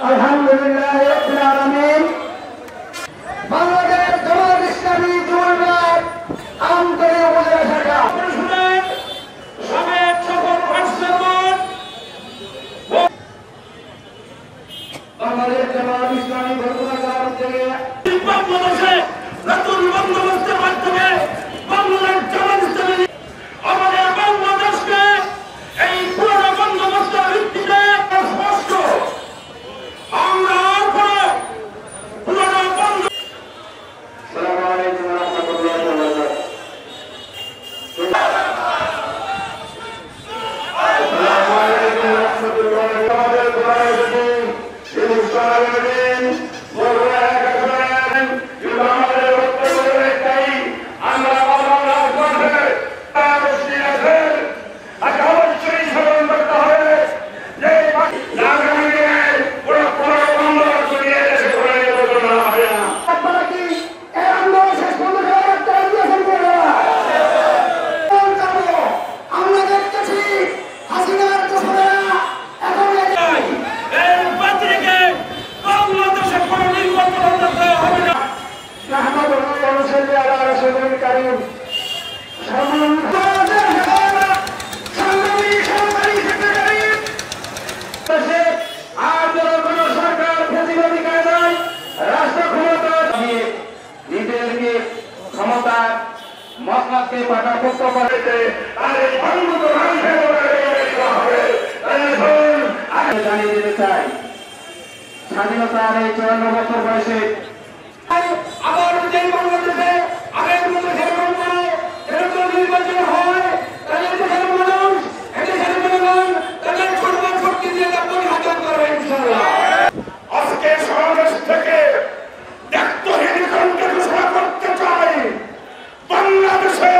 আলহামদুলিল্লাহ রাব্বিল আলামিন। বাংলাদেশ জামাত ইসলামী যুবদল আন্তরিক উপজেলা শাখা সাবেক সকল ভাইস চেয়ারম্যান বাংলাদেশ জামাত ইসলামী বরগুনা থেকে বাংলাদেশে নতুন বন্দোবস্তের মাধ্যমে বাংলাদেশ জামাত ইসলামী আমাদের বাংলাদেশকে এই পুরো বন্দোবস্তের ভিত্তিতে স্পষ্ট আমরা মসনদকে পাকাপোক্ত করেছে জানিয়ে দিতে চাই স্বাধীনতার এই 54 বছর বয়সে আবার যেই বাংলাদেশে আগের মতো সেরকম নির্বাচন হয় তাহলে দেশের মানুষ এদেশের জনগণ তাদের সর্বশক্তি দিয়ে তা পরিহার করবে ইনশাআল্লাহ। আজকে সমাবেশ থেকে দায়িত্বহীন কণ্ঠে ঘোষণা করতে চাই বাংলাদেশে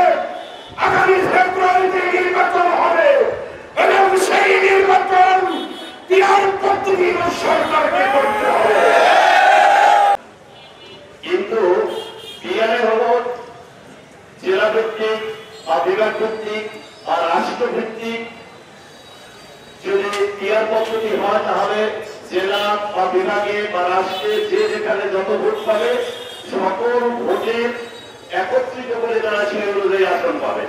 আগামী ফেব্রুয়ারিতে নির্বাচন হবে এবং সেই নির্বাচন পিয়ার পদ্ধতির সরকারকে করতে হবে। কিন্তু পিয়ারে হল জেলা ভিত্তিক বা বিভাগ ভিত্তিক বা রাষ্ট্র ভিত্তিক। যদি পিয়ার পদ্ধতি হয় তাহলে জেলা বা বিভাগে বা রাষ্ট্রে যে যেখানে যত ভোট পাবে সকল ভোটের একত্রিত করে তারা সেই অনুযায়ী আসন পাবে।